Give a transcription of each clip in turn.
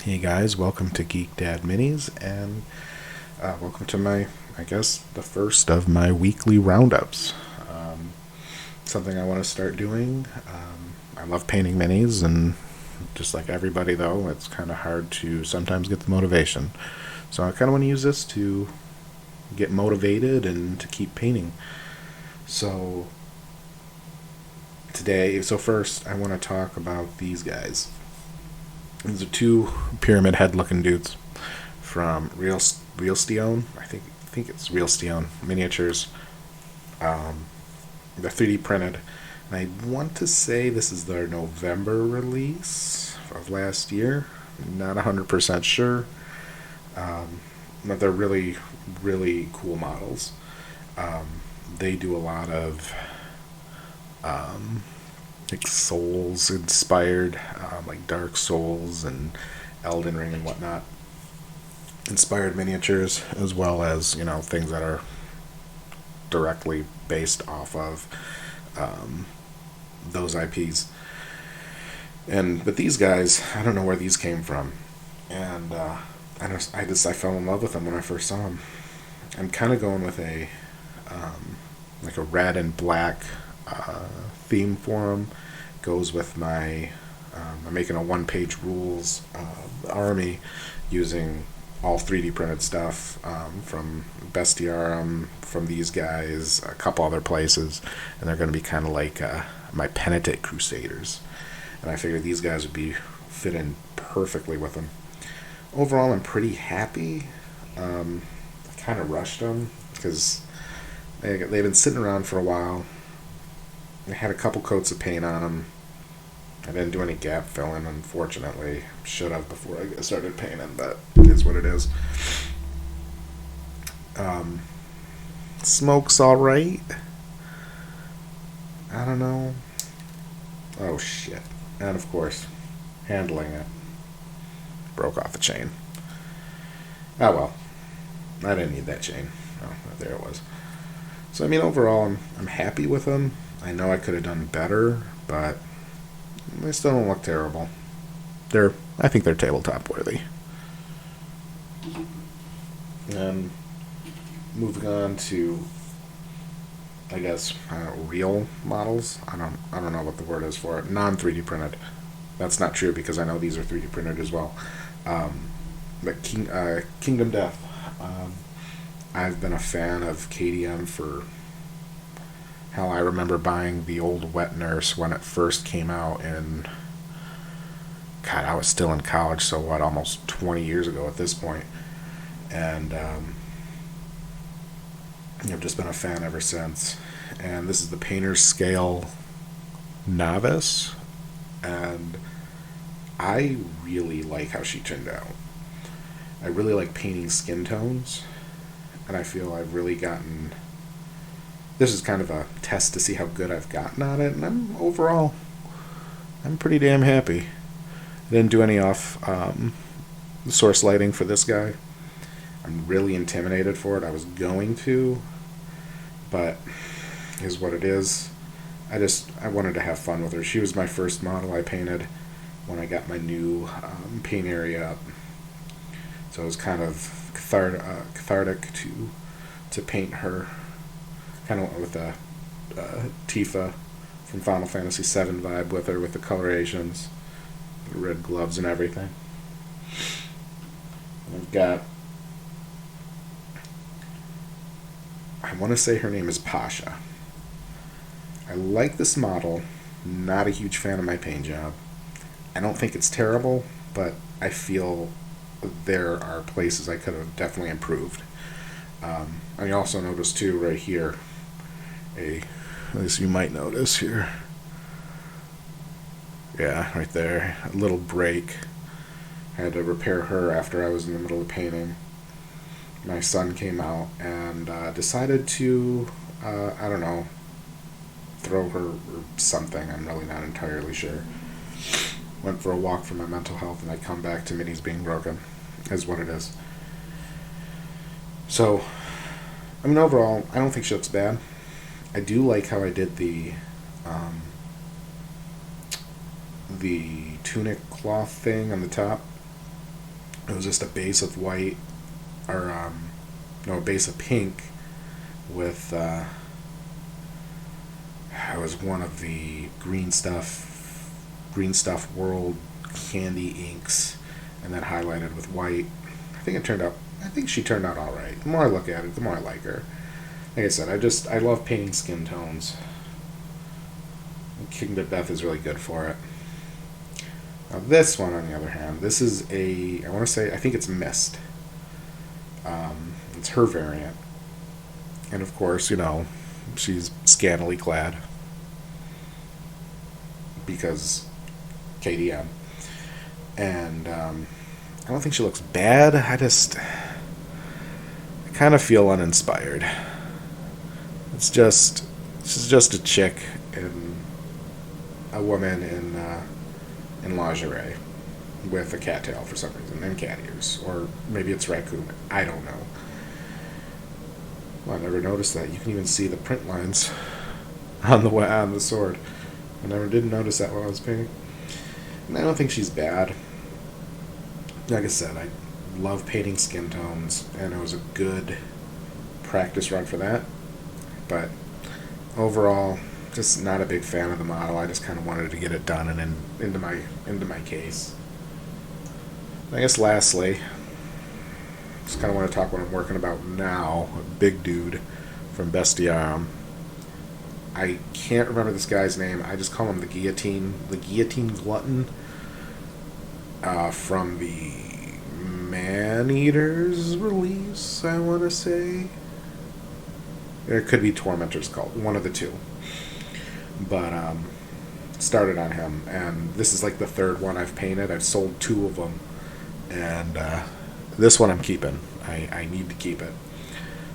Hey guys, welcome to Geek Dad Minis, and welcome to I guess, the first of my weekly roundups. Something I want to start doing. I love painting minis, and just like everybody, though, it's kind of hard to sometimes get the motivation. So I kind of want to use this to get motivated and to keep painting. So first, I want to talk about these guys. These are two pyramid head looking dudes from Realsteone. I think it's Realsteone miniatures. They're 3D printed, and I want to say this is their November release of last year. Not 100% sure, but they're really, really cool models. They do a lot of like Souls inspired, like Dark Souls and Elden Ring and whatnot inspired miniatures, as well as things that are directly based off of those IPs. But these guys, I don't know where these came from, and I fell in love with them when I first saw them. I'm kind of going with a like a red and black theme for them. Goes with my I'm making a one-page rules army using all 3D printed stuff from Bestiarum, from these guys, a couple other places, and they're going to be kind of like my penitent crusaders. And I figured these guys would be fit in perfectly with them. Overall, I'm pretty happy. I kind of rushed them because they've been sitting around for a while. I had a couple coats of paint on them. I didn't do any gap filling, unfortunately. Should have before I started painting, but it is what it is. Smoke's alright. I don't know. Oh shit. And of course, handling it. Broke off the chain. Oh well. I didn't need that chain. Oh, there it was. So I mean, overall, I'm happy with them. I know I could have done better, but they still don't look terrible. I think they're tabletop worthy. And moving on to, I guess, real models. I don't know what the word is for it. Non 3D printed. That's not true because I know these are 3D printed as well. But Kingdom Death. I've been a fan of KDM for. Hell, I remember buying the old Wet Nurse when it first came out, and God, I was still in college, so what, almost 20 years ago at this point. And I've just been a fan ever since. And this is the Painter's Scale Novice, and I really like how she turned out. I really like painting skin tones, and I feel I've really gotten... This is kind of a test to see how good I've gotten at it, and I'm pretty damn happy. I didn't do any off source lighting for this guy. I'm really intimidated for it. I was going to, but is what it is. I wanted to have fun with her. She was my first model I painted when I got my new paint area up. So it was kind of cathartic to paint her. Kind of went with a Tifa from Final Fantasy VII vibe with her, with the colorations, the red gloves and everything. And I've got, I want to say her name is Pasha. I like this model, not a huge fan of my paint job. I don't think it's terrible, but I feel there are places I could have definitely improved. I also noticed too right here, at least you might notice here. Yeah, right there. A little break. I had to repair her after I was in the middle of painting. My son came out and decided to, I don't know, throw her or something. I'm really not entirely sure. Went for a walk for my mental health, and I come back to minis being broken. Is what it is. So, I mean, overall, I don't think she looks bad. I do like how I did the tunic cloth thing on the top. It was just a base of white, or no, a base of pink with it was one of the Green Stuff World candy inks, and then highlighted with white. I think she turned out all right. The more I look at it, the more I like her. Like I said, I love painting skin tones. Kingdom Beth is really good for it. Now this one, on the other hand, this is I think it's Mist. It's her variant. And of course, she's scantily clad. Because KDM. And I don't think she looks bad. I kind of feel uninspired. She's just a chick and a woman in lingerie with a cattail for some reason and cat ears, or maybe it's raccoon. I don't know. Well, I never noticed that. You can even see the print lines on the sword. I never did notice that while I was painting. And I don't think she's bad. Like I said, I love painting skin tones, and it was a good practice run for that. But overall, just not a big fan of the model. I just kind of wanted to get it done and into my case. I guess lastly, just kind of want to talk what I'm working about now. A big dude from Bestiarum. I can't remember this guy's name. I just call him the Guillotine Glutton, from the Man-Eaters release, I want to say. It could be Tormentor's Cult, one of the two. But started on him, and this is like the third one I've painted. I've sold 2 of them, and this one I'm keeping. I need to keep it.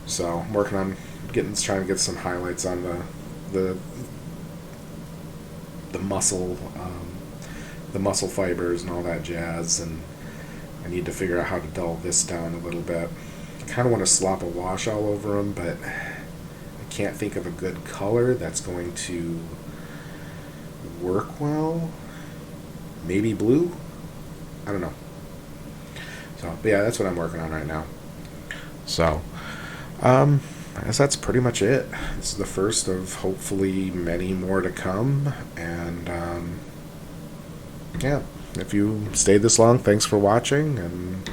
So I'm working on trying to get some highlights on the muscle fibers and all that jazz, and I need to figure out how to dull this down a little bit. I kind of want to slop a wash all over them, but I can't think of a good color that's going to work well. Maybe blue? I don't know. So, but yeah, that's what I'm working on right now. So, I guess that's pretty much it. This is the first of hopefully many more to come. And yeah, if you stayed this long, thanks for watching. And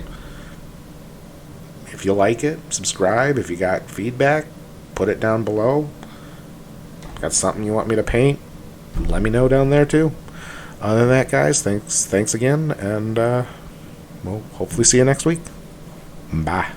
if you like it, subscribe. If you got feedback, put it down below. Got something you want me to paint, let me know down there too. Other than that, guys, thanks again, and we'll hopefully see you next week. Bye.